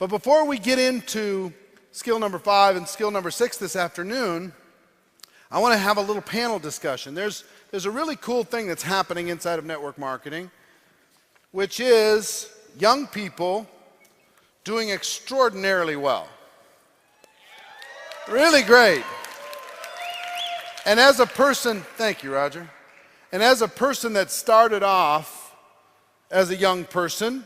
But before we get into skill number 5 and skill number 6 this afternoon, I want to have a little panel discussion. There's a really cool thing that's happening inside of network marketing, which is young people doing extraordinarily well. Really great. And as a person, thank you, Roger. And as a person that started off as a young person,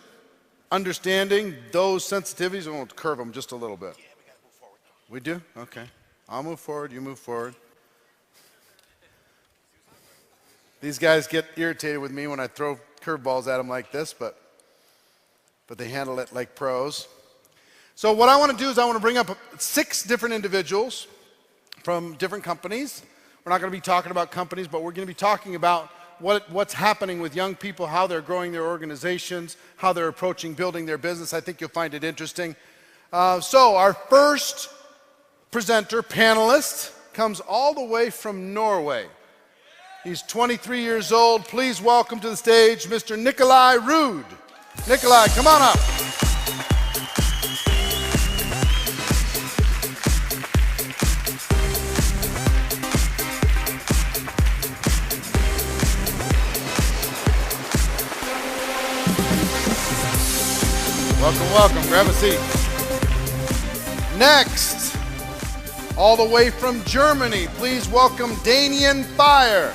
understanding those sensitivities, I'm going to curve them just a little bit. Yeah, we got to move forward. We do? Okay. I'll move forward, you move forward. These guys get irritated with me when I throw curveballs at them like this, but they handle it like pros. So what I want to do is I want to bring up 6 different individuals from different companies. We're not going to be talking about companies, but we're going to be talking about what's happening with young people, how they're growing their organizations, how they're approaching building their business. I think you'll find it interesting. So our first presenter, panelist, comes all the way from Norway. He's 23 years old. Please welcome to the stage Mr. Nikolai Ruud. Nikolai, come on up. Welcome, welcome. Grab a seat. Next, all the way from Germany, please welcome Daniel Fire.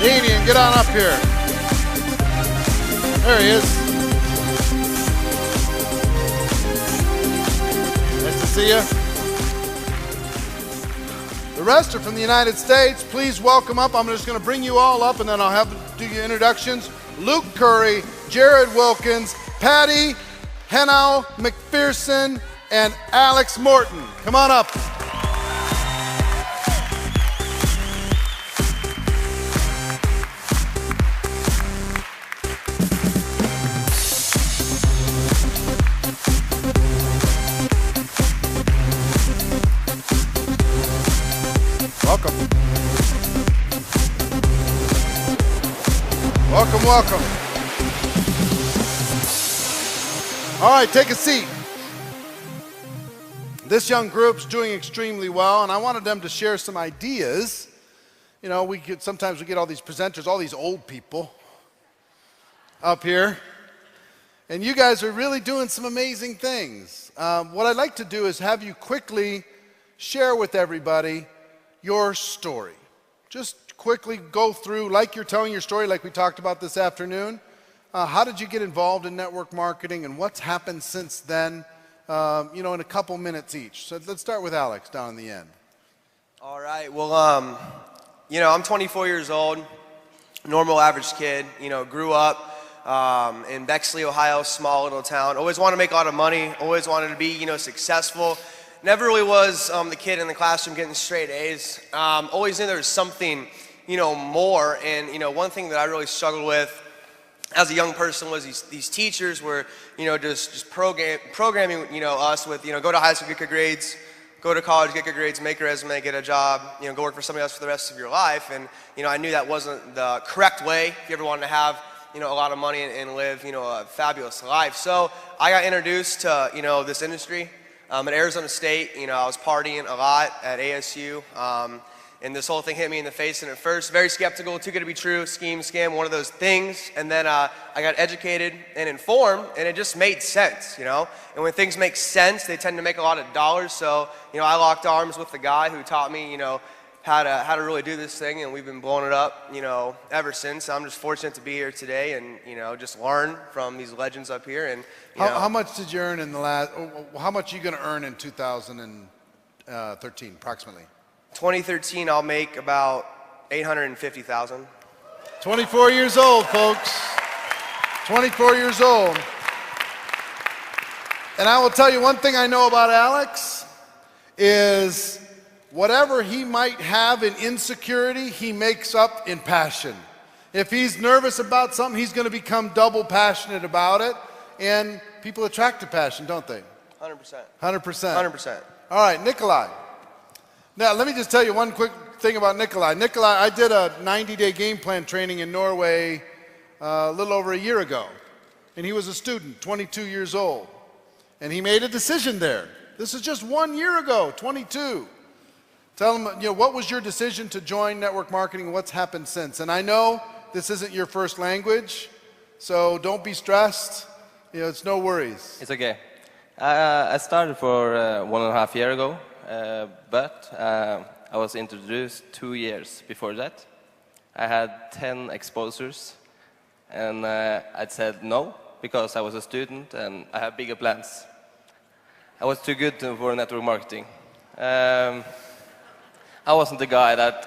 Daniel, get on up here. There he is. Nice to see you. The rest are from the United States. Please welcome up. I'm just going to bring you all up, and then I'll have to do your introductions. Luke Curry, Jared Wilkins, Patty Henau McPherson, and Alex Morton. Come on up. Welcome. Welcome, welcome. All right, take a seat. This young group's doing extremely well, and I wanted them to share some ideas. You know, sometimes we get all these presenters, all these old people up here, and you guys are really doing some amazing things. What I'd like to do is have you quickly share with everybody your story. Just quickly go through, like you're telling your story, like we talked about this afternoon. How did you get involved in network marketing, and what's happened since then? In a couple minutes each. So let's start with Alex down in the end. All right. Well, I'm 24 years old, normal average kid. Grew up in Bexley, Ohio, small little town. Always wanted to make a lot of money. Always wanted to be, successful. Never really was the kid in the classroom getting straight A's. Always knew there was something, more. And, one thing that I really struggled with as a young person was these teachers were, just programming, us with, go to high school, get good grades, go to college, get good grades, make a resume, get a job, go work for somebody else for the rest of your life. And, I knew that wasn't the correct way if you ever wanted to have, a lot of money and live, a fabulous life. So I got introduced to, this industry. At Arizona State, I was partying a lot at ASU. And this whole thing hit me in the face, and at first, very skeptical, too good to be true, scheme, scam, one of those things. And then I got educated and informed, and it just made sense, And when things make sense, they tend to make a lot of dollars. So, I locked arms with the guy who taught me, how to really do this thing, and we've been blowing it up, ever since. I'm just fortunate to be here today and, just learn from these legends up here. And how much did you earn how much are you going to earn in 2013, approximately? 2013, I'll make about $850,000. 24 years old, folks. 24 years old. And I will tell you one thing I know about Alex is whatever he might have in insecurity, he makes up in passion. If he's nervous about something, he's going to become double passionate about it. And people attract to passion, don't they? 100%. 100%. 100%. All right, Nikolai. Now, let me just tell you one quick thing about Nikolai. Nikolai, I did a 90-day game plan training in Norway a little over a year ago. and he was a student, 22 years old. And he made a decision there. This is just 1 year ago, 22. Tell him, what was your decision to join network marketing? What's happened since? And I know this isn't your first language, so don't be stressed. It's no worries. It's okay. I started for 1.5 years ago, but I was introduced 2 years before that. I had 10 exposures, and I said no because I was a student and I had bigger plans. I was too good for network marketing. I wasn't the guy that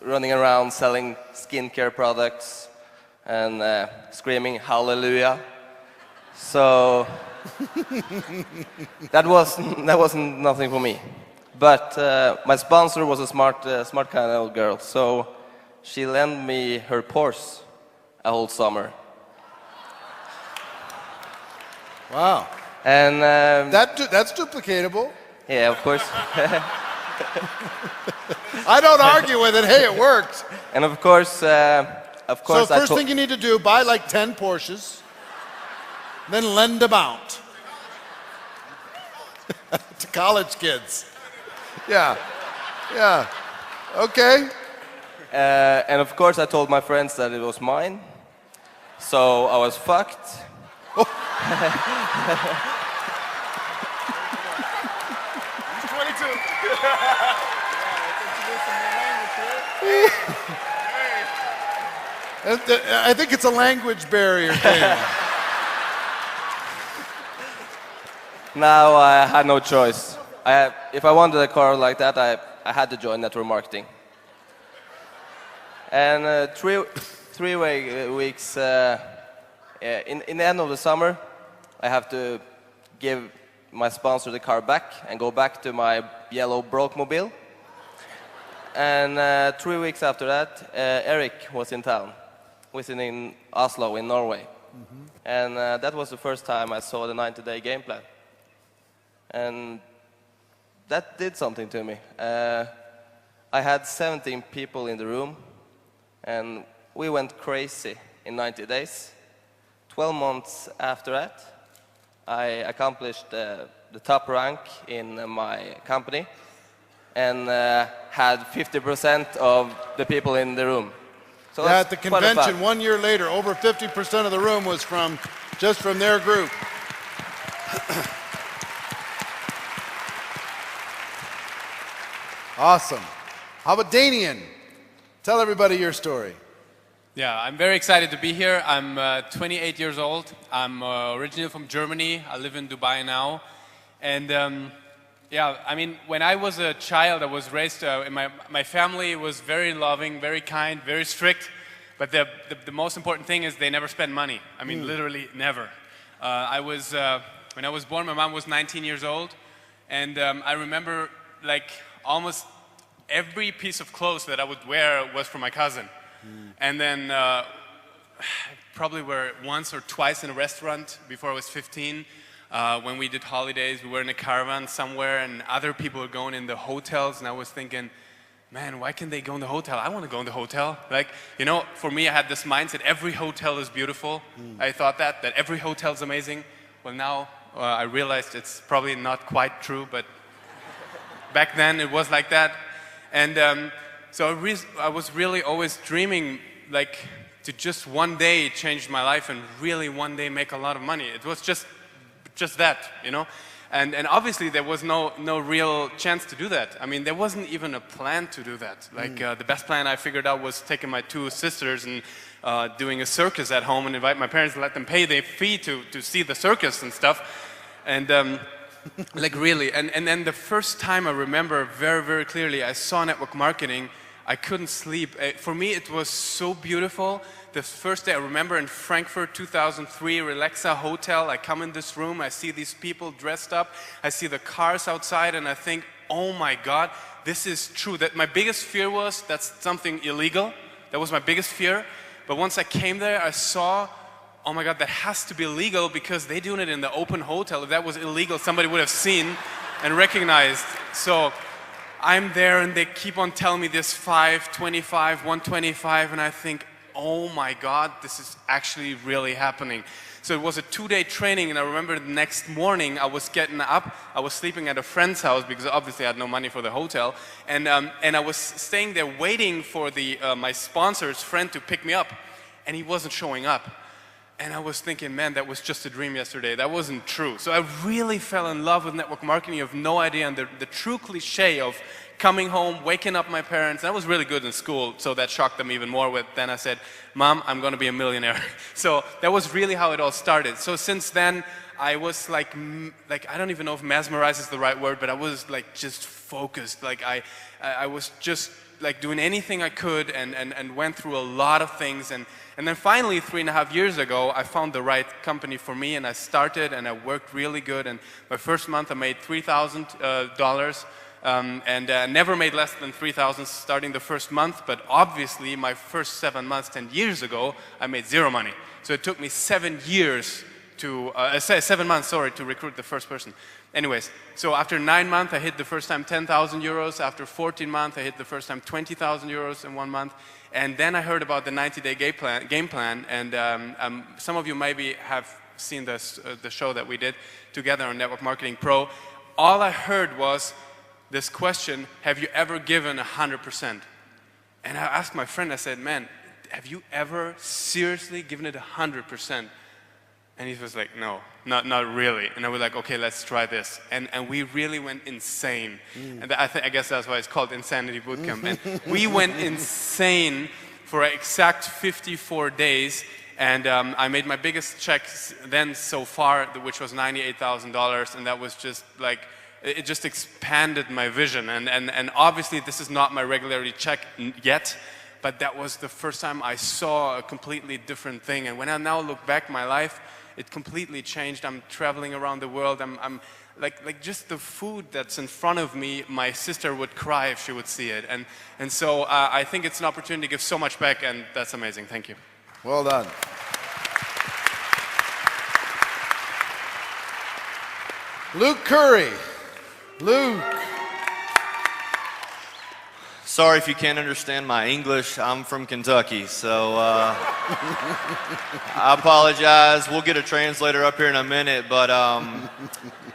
running around selling skincare products and screaming hallelujah. So that wasn't nothing for me. But my sponsor was a smart kind of girl, so she lent me her Porsche a whole summer. Wow. And that's duplicatable. yeah, of course. I don't argue with it. Hey, it worked. And of course, So first thing you need to do, buy like 10 Porsches, then lend them out to college kids. Yeah, yeah, okay. And of course, I told my friends that it was mine. So I was fucked. Oh. I think it's a language barrier thing. Now I had no choice. If I wanted a car like that, I had to join network marketing. And three weeks in the end of the summer, I have to give my sponsor the car back and go back to my yellow broke mobile. And 3 weeks after that, Eric was in town, visiting Oslo in Norway. Mm-hmm. And that was the first time I saw the 90-day game plan. And that did something to me. I had 17 people in the room, and we went crazy in 90 days. 12 months after that, I accomplished the top rank in my company and had 50% of the people in the room. So yeah, at the convention 1 year later, over 50% of the room was just from their group. Awesome. How about Danian? Tell everybody your story. Yeah, I'm very excited to be here. I'm 28 years old. I'm originally from Germany. I live in Dubai now. And yeah, I mean, when I was a child, I was raised, my family was very loving, very kind, very strict. But the most important thing is they never spend money. I mean, literally never. When I was born, my mom was 19 years old. And I remember like almost every piece of clothes that I would wear was from my cousin. And then probably were once or twice in a restaurant before I was 15. When we did holidays, we were in a caravan somewhere and other people were going in the hotels, and I was thinking, man, why can't they go in the hotel? I want to go in the hotel. Like, you know, for me, I had this mindset, every hotel is beautiful. I thought that every hotel is amazing. Well, now I realized it's probably not quite true, but back then it was like that. And so I was really always dreaming, like, to just one day change my life and really one day make a lot of money. It was just that, you know? And obviously there was no real chance to do that. I mean, there wasn't even a plan to do that. Like, the best plan I figured out was taking my two sisters and doing a circus at home and invite my parents and let them pay their fee to see the circus and stuff. And like, really. And then the first time I remember very, very clearly, I saw network marketing, I couldn't sleep. For me, it was so beautiful. The first day I remember in Frankfurt, 2003, Relaxa Hotel, I come in this room, I see these people dressed up, I see the cars outside, and I think, oh my God, this is true. That my biggest fear was that's something illegal. That was my biggest fear. But once I came there, I saw, oh my God, that has to be illegal because they're doing it in the open hotel. If that was illegal, somebody would have seen and recognized. So I'm there and they keep on telling me this 525, 125, and I think, oh my God, this is actually really happening. So it was a 2-day training, and I remember the next morning I was getting up, I was sleeping at a friend's house because obviously I had no money for the hotel, and I was staying there waiting for my sponsor's friend to pick me up, and he wasn't showing up. And I was thinking, man, that was just a dream yesterday. That wasn't true. So I really fell in love with network marketing. You have no idea. And the true cliche of coming home, waking up my parents. I was really good in school, so that shocked them even more. Then I said, Mom, I'm going to be a millionaire. So that was really how it all started. So since then, I was like I don't even know if mesmerized is the right word, but I was like just focused. Like I was just like doing anything I could and went through a lot of things. And then finally, 3.5 years ago, I found the right company for me, and I started, and I worked really good. And my first month, I made $3,000, and never made less than $3,000 starting the first month. But obviously, my first 7 months, 10 years ago, I made zero money. So it took me 7 years to 7 months, sorry, to recruit the first person. Anyways, so after 9 months, I hit the first time 10,000 euros. After 14 months, I hit the first time 20,000 euros in 1 month. And then I heard about the 90-day game plan, and some of you maybe have seen the show that we did together on Network Marketing Pro. All I heard was this question, have you ever given 100%? And I asked my friend, I said, man, have you ever seriously given it 100%? And he was like, no, not really. And I was like, okay, let's try this. And we really went insane. And I guess that's why it's called Insanity Bootcamp. And we went insane for an exact 54 days. And I made my biggest check then so far, which was $98,000. And that was just like, it just expanded my vision. And obviously, this is not my regularity check yet. But that was the first time I saw a completely different thing. And when I now look back my life, it completely changed. I'm traveling around the world. I'm like just the food that's in front of me, my sister would cry if she would see it. And so I think it's an opportunity to give so much back, and that's amazing. Thank you. Well done. Luke Curry. Luke. Sorry if you can't understand my English. I'm from Kentucky, so I apologize. We'll get a translator up here in a minute, but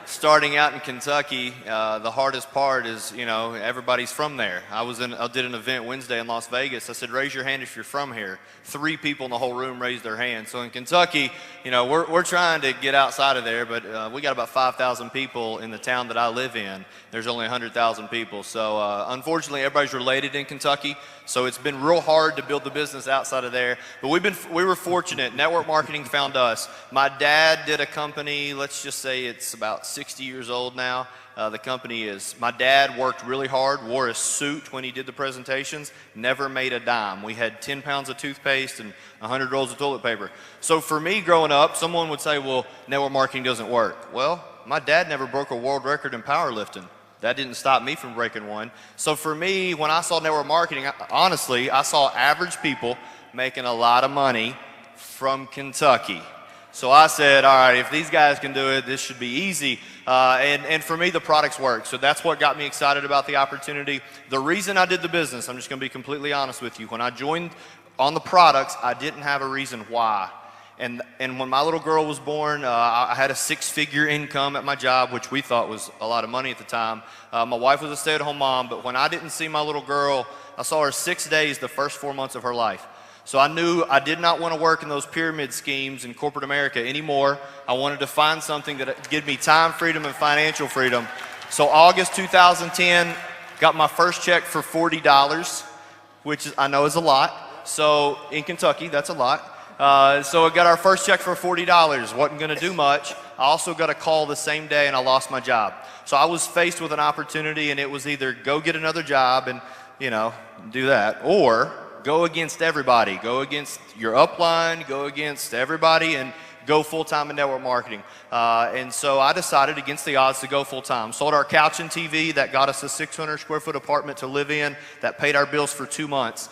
starting out in Kentucky, the hardest part is, you know, everybody's from there. I did an event Wednesday in Las Vegas. I said, raise your hand if you're from here. 3 people in the whole room raised their hand. So in Kentucky, you know, we're trying to get outside of there, but we got about 5,000 people in the town that I live in. There's only 100,000 people. So unfortunately, everybody's related in Kentucky. So it's been real hard to build the business outside of there. But we were fortunate. Network marketing found us. My dad did a company, let's just say it's about 60 years old now. My dad worked really hard, wore a suit when he did the presentations, never made a dime. We had 10 pounds of toothpaste and 100 rolls of toilet paper. So for me growing up, someone would say, well, network marketing doesn't work. Well, my dad never broke a world record in powerlifting. That didn't stop me from breaking one. So for me, when I saw network marketing, honestly, I saw average people making a lot of money from Kentucky. So I said, all right, if these guys can do it, this should be easy. And for me, the products work. So that's what got me excited about the opportunity. The reason I did the business, I'm just going to be completely honest with you. When I joined on the products, I didn't have a reason why. And when my little girl was born, I had a 6-figure income at my job, which we thought was a lot of money at the time. My wife was a stay-at-home mom, but when I didn't see my little girl, I saw her 6 days the first 4 months of her life. So I knew I did not want to work in those pyramid schemes in corporate America anymore. I wanted to find something that would give me time freedom and financial freedom. So August 2010, got my first check for $40, which I know is a lot. So in Kentucky, that's a lot. So I got our first check for $40. Wasn't going to do much. I also got a call the same day and I lost my job. So I was faced with an opportunity, and it was either go get another job and, you know, do that, or go against everybody, go against your upline, go against everybody, and go full-time in network marketing. And so I decided against the odds to go full-time. Sold our couch and TV. That got us a 600-square-foot apartment to live in. That paid our bills for 2 months.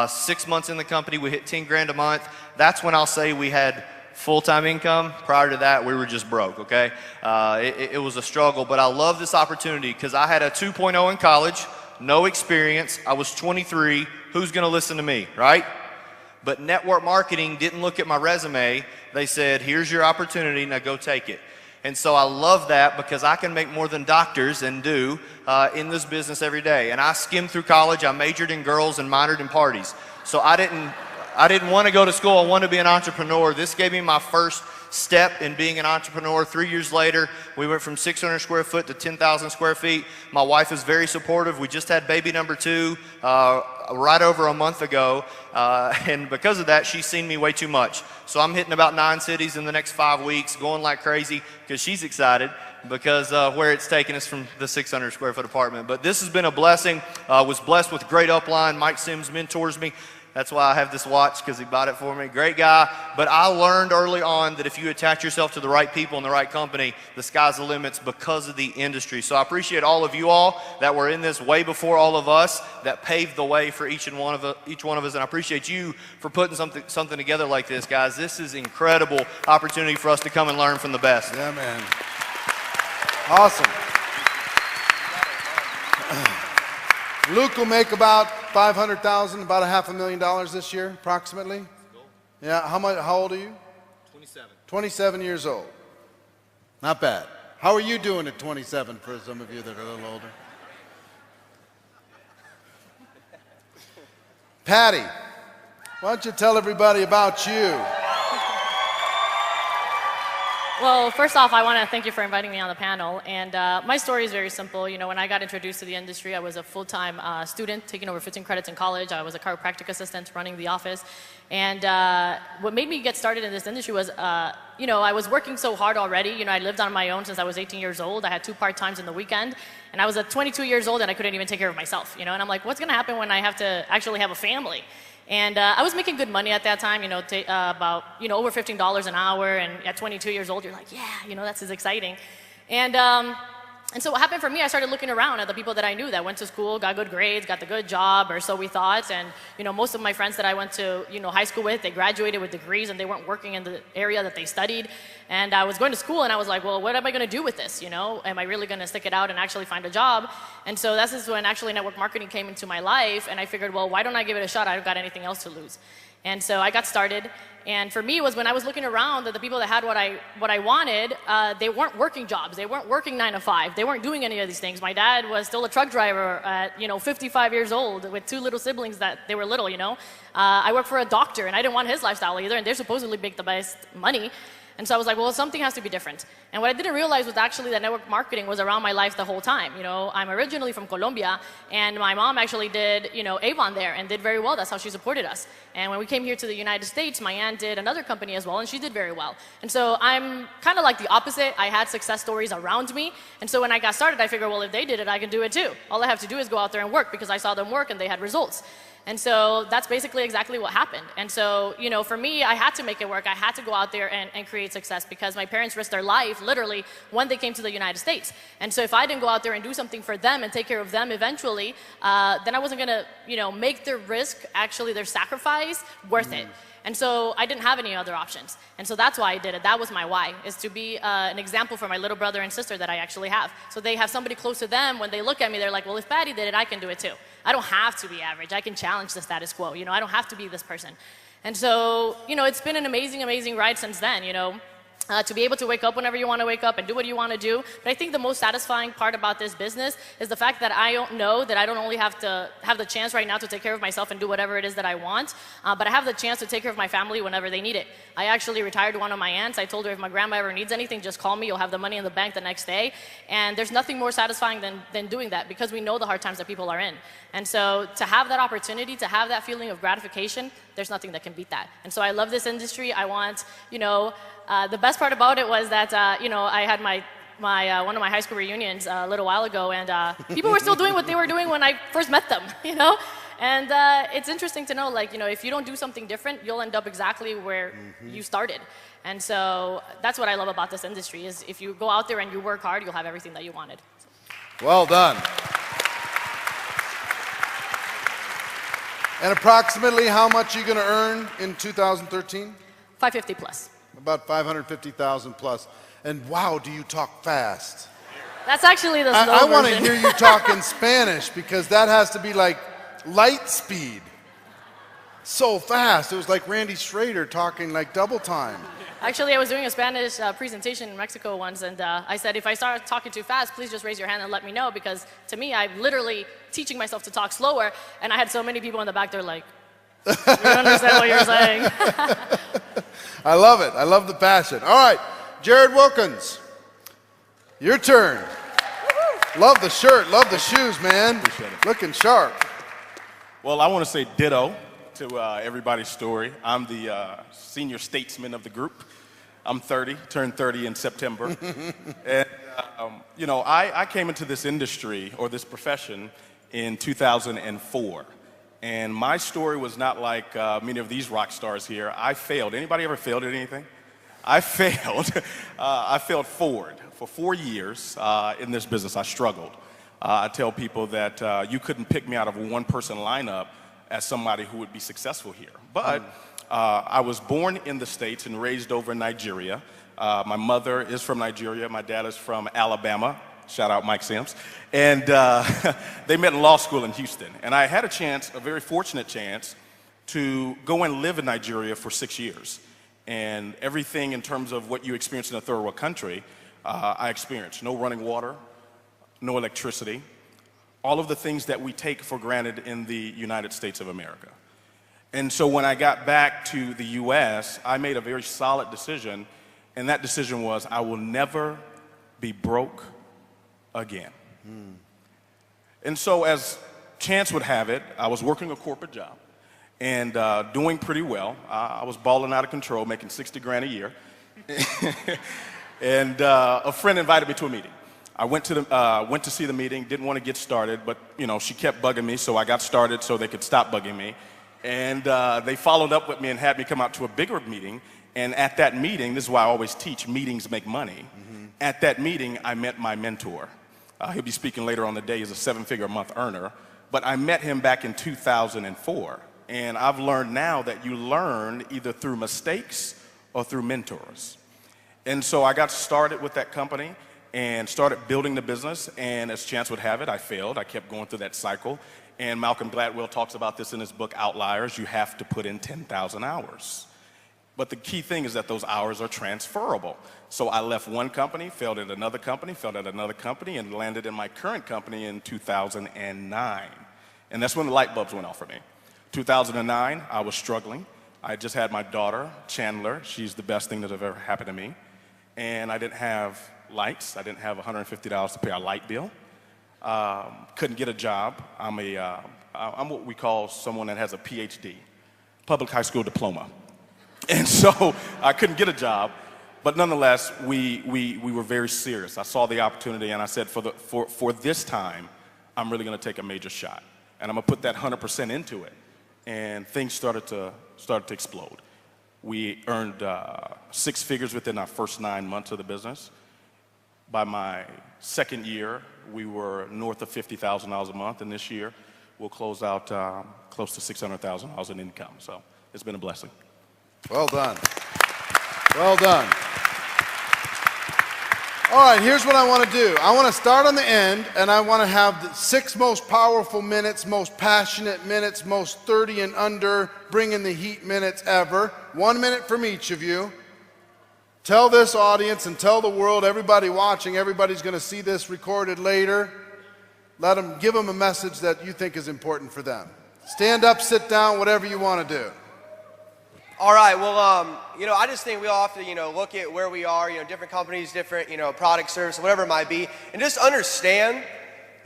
6 months in the company, we hit 10 grand a month. That's when I'll say we had full-time income. Prior to that, we were just broke, okay? It was a struggle, but I love this opportunity because I had a 2.0 in college, no experience. I was 23. Who's going to listen to me, right? But network marketing didn't look at my resume. They said, here's your opportunity, now go take it. And so I love that because I can make more than doctors and do in this business every day. And I skimmed through college. I majored in girls and minored in parties. So I didn't want to go to school. I wanted to be an entrepreneur. This gave me my first step in being an entrepreneur. 3 years later, we went from 600 square foot to 10,000 square feet. My wife is very supportive. We just had baby number 2 right over a month ago. And because of that, she's seen me way too much. So I'm hitting about 9 cities in the next 5 weeks, going like crazy because she's excited because where it's taken us from the 600 square foot apartment. But this has been a blessing. Was blessed with great upline. Mike Sims mentors me. That's why I have this watch, because he bought it for me. Great guy. But I learned early on that if you attach yourself to the right people in the right company, the sky's the limits because of the industry. So I appreciate all of you all that were in this way before all of us, that paved the way for each one of us. And I appreciate you for putting something together like this, guys. This is an incredible opportunity for us to come and learn from the best. Yeah, man. Awesome. Luke will make about $500,000, about $500,000 this year, approximately. Yeah, how old are you? 27. 27 years old. Not bad. How are you doing at 27 for some of you that are a little older? Patty, why don't you tell everybody about you? Well, first off, I want to thank you for inviting me on the panel. And my story is very simple. You know, when I got introduced to the industry, I was a full-time student, taking over 15 credits in college. I was a chiropractic assistant running the office. And what made me get started in this industry was, you know, I was working so hard already. You know, I lived on my own since I was 18 years old. I had 2 part-times in the weekend. And I was at 22 years old and I couldn't even take care of myself, you know. And I'm like, what's going to happen when I have to actually have a family? And I was making good money at that time, you know, about, you know, over $15 an hour. And at 22 years old, you're like, yeah, you know, that's exciting. And so what happened for me, I started looking around at the people that I knew that went to school, got good grades, got the good job, or so we thought. And, you know, most of my friends that I went to, you know, high school with, they graduated with degrees and they weren't working in the area that they studied. And I was going to school and I was like, well, what am I going to do with this? You know, am I really going to stick it out and actually find a job? And so this is when actually network marketing came into my life. And I figured, well, why don't I give it a shot? I don't got anything else to lose. And so I got started. And for me, it was when I was looking around that the people that had what I wanted, they weren't working jobs. They weren't working 9 to 5. They weren't doing any of these things. My dad was still a truck driver at, you know, 55 years old with 2 little siblings that they were little, you know. I worked for a doctor, and I didn't want his lifestyle either, and they're supposedly make the best money. And so I was like, well, something has to be different. And what I didn't realize was actually that network marketing was around my life the whole time. You know, I'm originally from Colombia, and my mom actually did, you know, Avon there and did very well. That's how she supported us. And when we came here to the United States, my aunt did another company as well, and she did very well. And so I'm kind of like the opposite. I had success stories around me. And so when I got started, I figured, well, if they did it, I can do it too. All I have to do is go out there and work because I saw them work and they had results. And so that's basically exactly what happened. And so, you know, for me, I had to make it work. I had to go out there and create success because my parents risked their life, literally, when they came to the United States. And so if I didn't go out there and do something for them and take care of them eventually, then I wasn't going to, you know, make their risk, actually their sacrifice, worth it. And so I didn't have any other options. And so that's why I did it. That was my why, is to be an example for my little brother and sister that I actually have. So they have somebody close to them. When they look at me, they're like, well, if Patty did it, I can do it too. I don't have to be average. I can challenge the status quo. You know, I don't have to be this person. And so, you know, it's been an amazing, amazing ride since then, you know. To be able to wake up whenever you want to wake up and do what you want to do. But I think the most satisfying part about this business is the fact that I don't know that I don't only have to have the chance right now to take care of myself and do whatever it is that I want, but I have the chance to take care of my family whenever they need it. I actually retired one of my aunts. I told her if my grandma ever needs anything, just call me. You'll have the money in the bank the next day. And there's nothing more satisfying than doing that because we know the hard times that people are in. And so to have that opportunity, to have that feeling of gratification, there's nothing that can beat that. And so I love this industry. I want, you know, the best part about it was that, you know, I had one of my high school reunions a little while ago, and people were still doing what they were doing when I first met them, you know? And it's interesting to know, like, you know, if you don't do something different, you'll end up exactly where you started. And so that's what I love about this industry, is if you go out there and you work hard, you'll have everything that you wanted. Well done. And approximately how much are you going to earn in 2013? 550 plus. About 550,000 plus. And wow, do you talk fast? That's actually the slow I want to version. hear you talk in Spanish because that has to be like light speed. so fast. It was like Randy Schrader talking like double time. Actually, I was doing a Spanish presentation in Mexico once, and I said, if I start talking too fast, please just raise your hand and let me know, because to me, I'm literally teaching myself to talk slower, and I had so many people in the back, they're like, you don't understand what you're saying. I love it. I love the passion. All right, Jared Wilkins, your turn. Love the shirt, love the shoes, man. Appreciate it. Looking sharp. Well, I want to say ditto to everybody's story. I'm the senior statesman of the group. I'm 30, turned 30 in September. And, you know, I came into this industry or this profession in 2004. And my story was not like many of these rock stars here. I failed. Anybody ever failed at anything? I failed. I failed forward. For 4 years in this business, I struggled. I tell people that you couldn't pick me out of a one-person lineup as somebody who would be successful here. But I was born in the States and raised over in Nigeria. My mother is from Nigeria. My dad is from Alabama. Shout out Mike Sims. And they met in law school in Houston. And I had a chance, a very fortunate chance, to go and live in Nigeria for 6 years. And everything in terms of what you experience in a third world country, I experienced. No running water, no electricity, all of the things that we take for granted in the United States of America. And so when I got back to the US, I made a very solid decision, and that decision was I will never be broke again. And so as chance would have it, I was working a corporate job and doing pretty well. I was balling out of control, making 60 grand a year. And a friend invited me to a meeting. I went to see the meeting, didn't want to get started, but you know, she kept bugging me, so I got started so they could stop bugging me. And they followed up with me and had me come out to a bigger meeting. And at that meeting, this is why I always teach, meetings make money. At that meeting, I met my mentor. He'll be speaking later on the day. He's a 7-figure a month earner. But I met him back in 2004. And I've learned now that you learn either through mistakes or through mentors. And so I got started with that company and started building the business. And as chance would have it, I failed. I kept going through that cycle. And Malcolm Gladwell talks about this in his book, Outliers. You have to put in 10,000 hours. But the key thing is that those hours are transferable. So I left one company, failed at another company, failed at another company, and landed in my current company in 2009. And that's when the light bulbs went off for me. 2009, I was struggling. I just had my daughter, Chandler. She's the best thing that ever happened to me. And I didn't have lights. I didn't have $150 to pay our light bill. Couldn't get a job. I'm what we call someone that has a PhD, public high school diploma. And so I couldn't get a job, but nonetheless, we were very serious. I saw the opportunity and I said, for this time, I'm really gonna take a major shot. And I'm gonna put that 100% into it. And things started to explode. We earned 6 figures within our first 9 months of the business. By my second year, we were north of $50,000 a month, and this year, we'll close out close to $600,000 in income. So it's been a blessing. Well done. Well done. All right, here's what I want to do. I want to start on the end, and I want to have the 6 most powerful minutes, most passionate minutes, most 30 and under, bringing the heat minutes ever. 1 minute from each of you. Tell this audience and tell the world, everybody watching, everybody's going to see this recorded later. Give them a message that you think is important for them. Stand up, sit down, whatever you want to do. All right, well, you know, I just think we all have to, you know, look at where we are, you know, different companies, different, you know, product, service, whatever it might be, and just understand,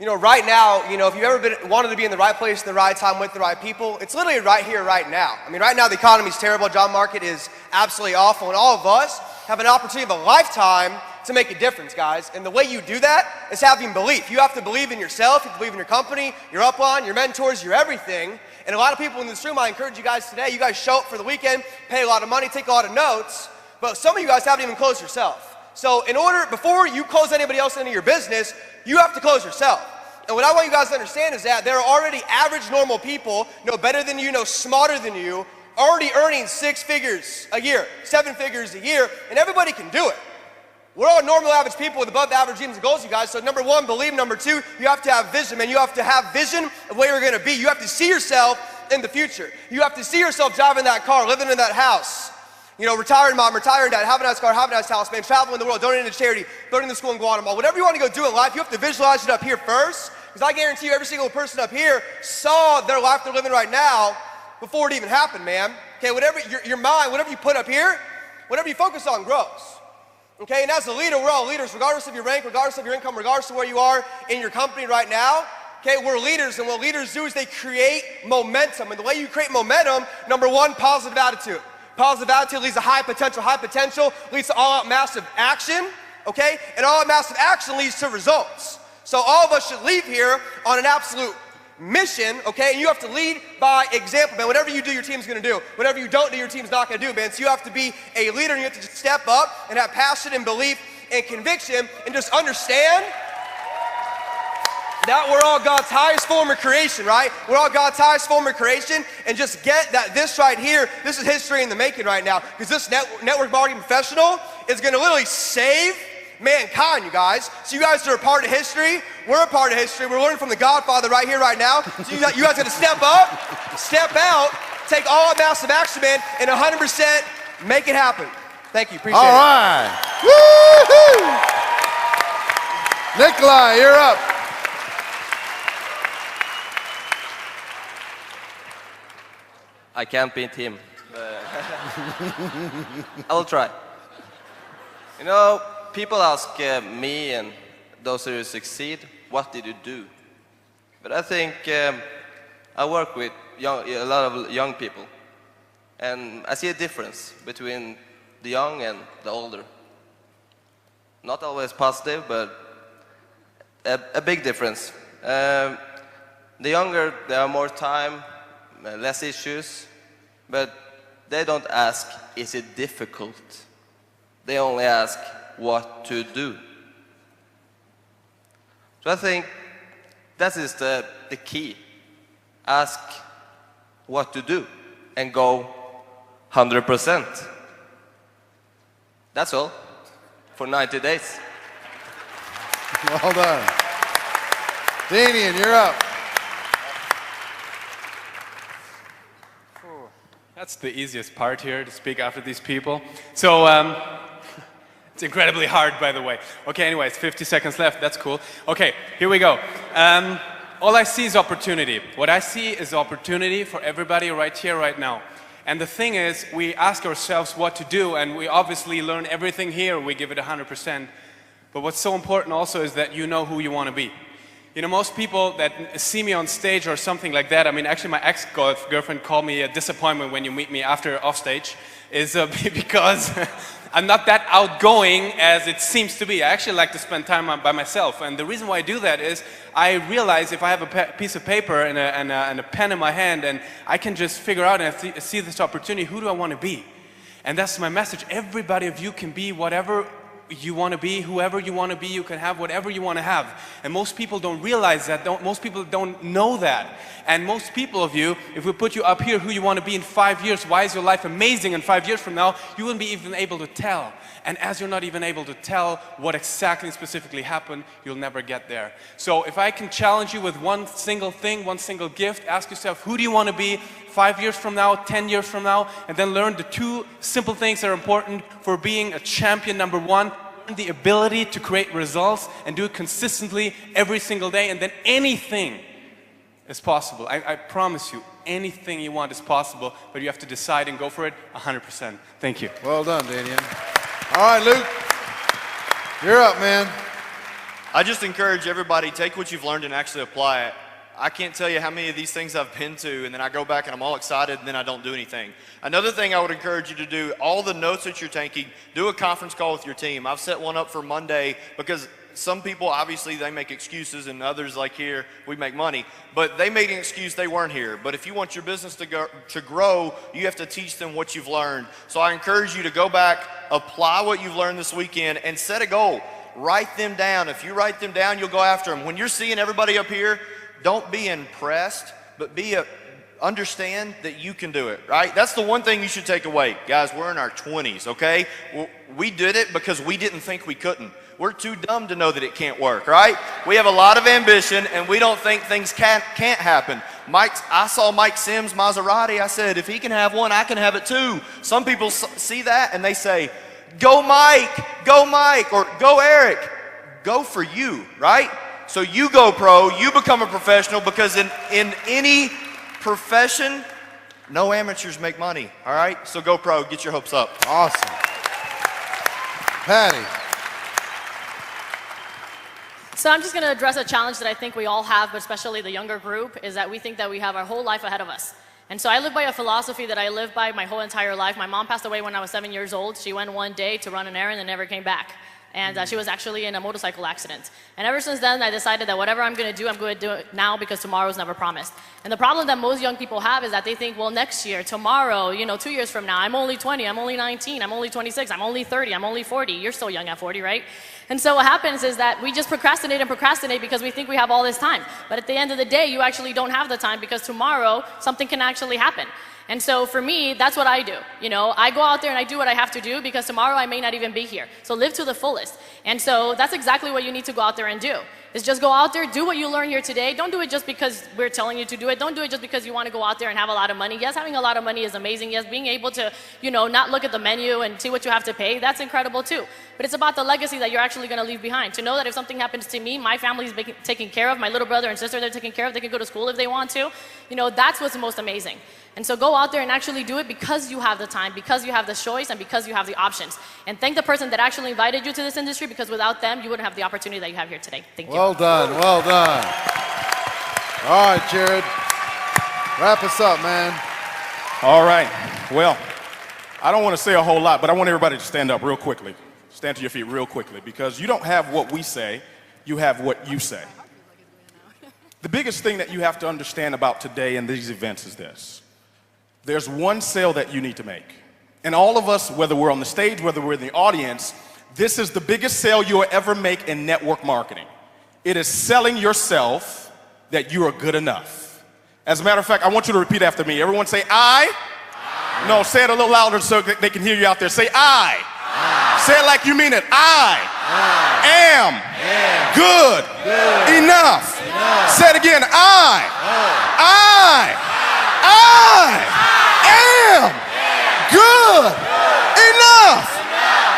you know, right now, you know, if you've ever wanted to be in the right place at the right time with the right people, it's literally right here, right now. I mean, right now the economy's terrible, job market is absolutely awful, and all of us have an opportunity of a lifetime to make a difference, guys. And the way you do that is having belief. You have to believe in yourself, you have to believe in your company, your upline, your mentors, your everything. And a lot of people in this room, I encourage you guys today, you guys show up for the weekend, pay a lot of money, take a lot of notes, but some of you guys haven't even closed yourself. So in order, before you close anybody else into your business, you have to close yourself. And what I want you guys to understand is that there are already average normal people, no better than you, no smarter than you, already earning 6 figures a year, 7 figures a year, and everybody can do it. We're all normal average people with above average dreams and goals, you guys. So number 1, believe. Number 2, you have to have vision, man. You have to have vision of where you're gonna be. You have to see yourself in the future. You have to see yourself driving that car, living in that house. You know, retiring mom, retiring dad, having a nice car, having a nice house, man, traveling the world, donating to charity, donating to school in Guatemala. Whatever you want to go do in life, you have to visualize it up here first. Because I guarantee you every single person up here saw their life they're living right now before it even happened, man. Okay, whatever your mind, whatever you put up here, whatever you focus on grows. Okay, and as a leader, we're all leaders, regardless of your rank, regardless of your income, regardless of where you are in your company right now. Okay, we're leaders, and what leaders do is they create momentum. And the way you create momentum, number one, positive attitude. Positive attitude leads to high potential. High potential leads to all-out massive action, okay? And all-out massive action leads to results. So all of us should leave here on an absolute mission, okay? And you have to lead by example, man. Whatever you do, your team's gonna do. Whatever you don't do, your team's not gonna do, man. So you have to be a leader, and you have to just step up and have passion and belief and conviction and just understand that we're all God's highest form of creation, right? We're all God's highest form of creation, and just get that this right here, this is history in the making right now, because this network marketing professional is gonna literally save mankind, you guys. So you guys are a part of history. We're a part of history. We're learning from the Godfather right here, right now. So you guys gotta step up, step out, take all massive action, man, and 100% make it happen. Thank you, appreciate it. All right. Woo-hoo! Nikolai, you're up. I can't beat him. I will try. You know, people ask me and those who succeed, what did you do? But I think I work with a lot of young people, and I see a difference between the young and the older. Not always positive, but a big difference. The younger, they have more time, less issues, but they don't ask, is it difficult? They only ask what to do. So I think that is the key. Ask what to do and go 100%. That's all for 90 days. Well done. Damien, you're up. That's the easiest part here, to speak after these people. So, it's incredibly hard, by the way. Okay, anyways, 50 seconds left, that's cool. Okay, here we go. All I see is opportunity. What I see is opportunity for everybody right here, right now. And the thing is, we ask ourselves what to do, and we obviously learn everything here, we give it 100%. But what's so important also is that you know who you want to be. You know, most people that see me on stage or something like that, I mean, actually my ex-girlfriend called me a disappointment when you meet me after off stage, is because I'm not that outgoing as it seems to be. I actually like to spend time by myself. And the reason why I do that is I realize if I have a piece of paper and a pen in my hand, and I can just figure out and see this opportunity, who do I want to be? And that's my message. Everybody of you can be whatever you want to be, whoever you want to be, you can have whatever you want to have. And most people don't realize that, most people don't know that. And most people of you, if we put you up here, who you want to be in 5 years, why is your life amazing in 5 years from now, you wouldn't be even able to tell. And as you're not even able to tell what exactly specifically happened, you'll never get there. So if I can challenge you with one single thing, one single gift, ask yourself, who do you want to be 5 years from now, 10 years from now, and then learn the two simple things that are important for being a champion. Number one, the ability to create results and do it consistently every single day, and then anything is possible. I promise you, anything you want is possible, but you have to decide and go for it 100%. Thank you. Well done, Damien. All right, Luke, you're up, man. I just encourage everybody, take what you've learned and actually apply it. I can't tell you how many of these things I've been to, and then I go back and I'm all excited, and then I don't do anything. Another thing I would encourage you to do, all the notes that you're taking, do a conference call with your team. I've set one up for Monday because some people, obviously, they make excuses, and others, like here, we make money. But they made an excuse they weren't here. But if you want your business to grow, you have to teach them what you've learned. So I encourage you to go back, apply what you've learned this weekend, and set a goal. Write them down. If you write them down, you'll go after them. When you're seeing everybody up here, don't be impressed, but understand that you can do it, right? That's the one thing you should take away. Guys, we're in our 20s, okay? We did it because we didn't think we couldn't. We're too dumb to know that it can't work, right? We have a lot of ambition, and we don't think things can't happen. I saw Mike Sims' Maserati. I said, if he can have one, I can have it too. Some people see that and they say, go Mike, or go Eric. Go for you, right? So you go pro, you become a professional, because in any profession, no amateurs make money, all right? So go pro, get your hopes up. Awesome. Patty. So I'm just going to address a challenge that I think we all have, but especially the younger group, is that we think that we have our whole life ahead of us. And so I live by a philosophy that I lived by my whole entire life. My mom passed away when I was 7 years old. She went one day to run an errand and never came back. And she was actually in a motorcycle accident. And ever since then, I decided that whatever I'm going to do it now, because tomorrow's never promised. And the problem that most young people have is that they think, well, next year, tomorrow, 2 years from now, I'm only 20, I'm only 19, I'm only 26, I'm only 30, I'm only 40. You're still young at 40, right? And so what happens is that we just procrastinate and procrastinate because we think we have all this time. But at the end of the day, you actually don't have the time, because tomorrow something can actually happen. And so for me, that's what I do. I go out there and I do what I have to do, because tomorrow I may not even be here. So live to the fullest. And so that's exactly what you need to go out there and do. Is just go out there, do what you learn here today. Don't do it just because we're telling you to do it. Don't do it just because you want to go out there and have a lot of money. Yes, having a lot of money is amazing. Yes, being able to, not look at the menu and see what you have to pay, that's incredible too. But it's about the legacy that you're actually going to leave behind. To know that if something happens to me, my family's taken care of, my little brother and sister, they're taken care of, they can go to school if they want to. That's what's most amazing. And so go out there and actually do it because you have the time, because you have the choice, and because you have the options. And thank the person that actually invited you to this industry, because without them, you wouldn't have the opportunity that you have here today. Thank you. Well done, well done. All right, Jared. Wrap us up, man. All right. Well, I don't want to say a whole lot, but I want everybody to stand up real quickly. Stand to your feet real quickly, because you don't have what we say, you have what you say. The biggest thing that you have to understand about today and these events is this. There's one sale that you need to make. And all of us, whether we're on the stage, whether we're in the audience, this is the biggest sale you'll ever make in network marketing. It is selling yourself that you are good enough. As a matter of fact, I want you to repeat after me. Everyone say, I. No, say it a little louder so they can hear you out there. Say, I. Say it like you mean it. I am good enough. Say it again. I am good enough.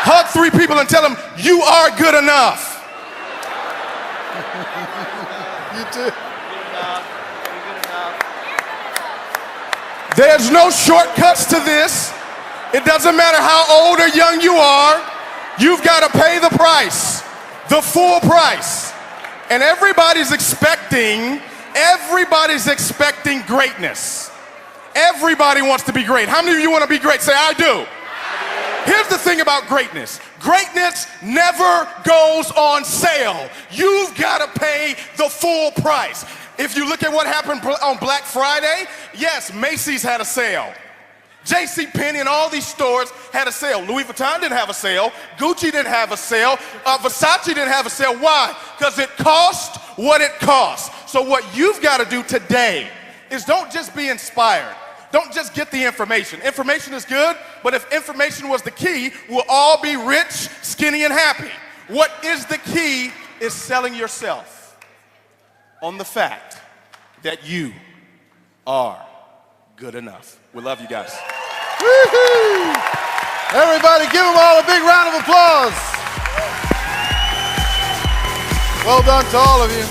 Hug 3 people and tell them, you are good enough. You too. There's no shortcuts to this. It doesn't matter how old or young you are. You've got to pay the price, the full price. And everybody's expecting greatness. Everybody wants to be great. How many of you want to be great? Say, I do. Here's the thing about greatness. Greatness never goes on sale. You've got to pay the full price. If you look at what happened on Black Friday, yes, Macy's had a sale. JCPenney and all these stores had a sale. Louis Vuitton didn't have a sale. Gucci didn't have a sale. Versace didn't have a sale. Why? Because it cost what it cost. So what you've got to do today is don't just be inspired. Don't just get the information. Information is good, but if information was the key, we'll all be rich, skinny, and happy. What is the key is selling yourself on the fact that you are good enough. We love you guys. Woo-hoo! Everybody give them all a big round of applause. Well done to all of you.